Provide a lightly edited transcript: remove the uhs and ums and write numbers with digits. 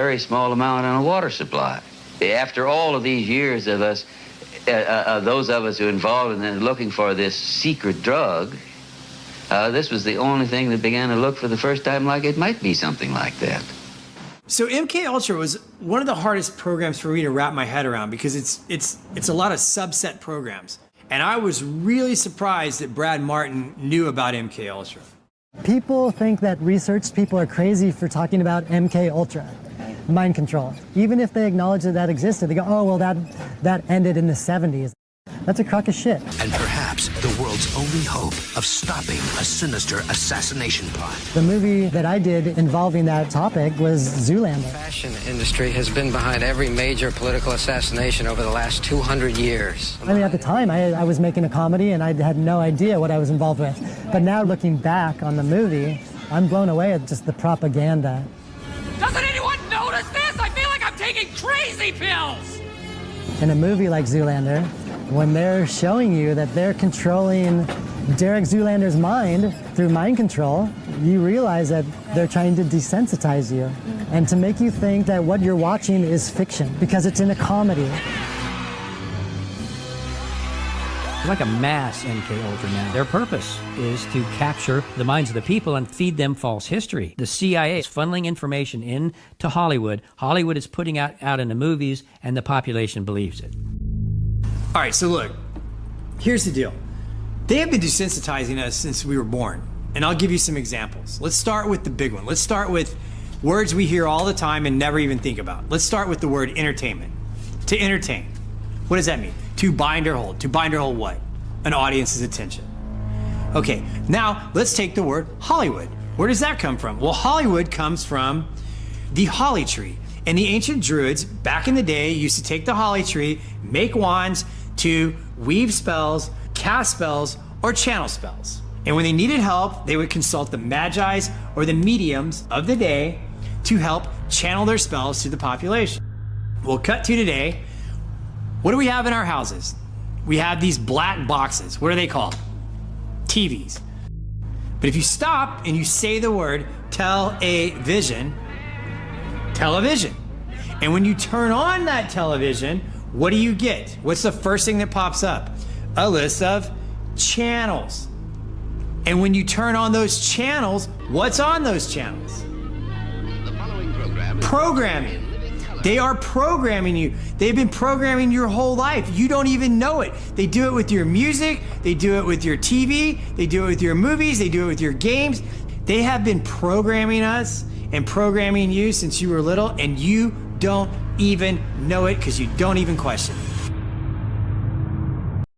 very small amount on a water supply. After all of these years of us, those of us who are involved in looking for this secret drug, this was the only thing that began to look for the first time like it might be something like that. So MK Ultra was one of the hardest programs for me to wrap my head around because it's a lot of subset programs. And I was really surprised that Brad Martin knew about MK Ultra. People think that research people are crazy for talking about MK Ultra, mind control. Even if they acknowledge that existed, they go, oh, well, that ended in the 70s. That's a crock of shit. And perhaps the world's only hope of stopping a sinister assassination plot. The movie that I did involving that topic was Zoolander. The fashion industry has been behind every major political assassination over the last 200 years. I mean, at the time, I was making a comedy and I had no idea what I was involved with. But now looking back on the movie, I'm blown away at just the propaganda. Doesn't anyone notice this? I feel like I'm taking crazy pills! In a movie like Zoolander, when they're showing you that they're controlling Derek Zoolander's mind through mind control, you realize that they're trying to desensitize you and to make you think that what you're watching is fiction because it's in a comedy. Like a mass MK Ultra now. Their purpose is to capture the minds of the people and feed them false history. The CIA is funneling information into Hollywood. Hollywood is putting out in the movies, and the population believes it. All right, so look, here's the deal. They have been desensitizing us since we were born, and I'll give you some examples. Let's start with the big one. Let's start with words we hear all the time and never even think about. Let's start with the word entertainment. To entertain. What does that mean? To bind or hold. To bind or hold what? An audience's attention. Okay, now let's take the word Hollywood. Where does that come from? Well, Hollywood comes from the holly tree. And the ancient Druids, back in the day, used to take the holly tree, make wands to weave spells, cast spells, or channel spells. And when they needed help, they would consult the magi's or the mediums of the day to help channel their spells to the population. We'll cut to today. What do we have in our houses? We have these black boxes. What are they called? TVs. But if you stop and you say the word television, television. And when you turn on that television, what do you get? What's the first thing that pops up? A list of channels. And when you turn on those channels, what's on those channels? The following program is Programming. They are programming you. They've been programming your whole life. You don't even know it. They do it with your music. They do it with your TV. They do it with your movies. They do it with your games. They have been programming us and programming you since you were little, and you don't even know it because you don't even question it.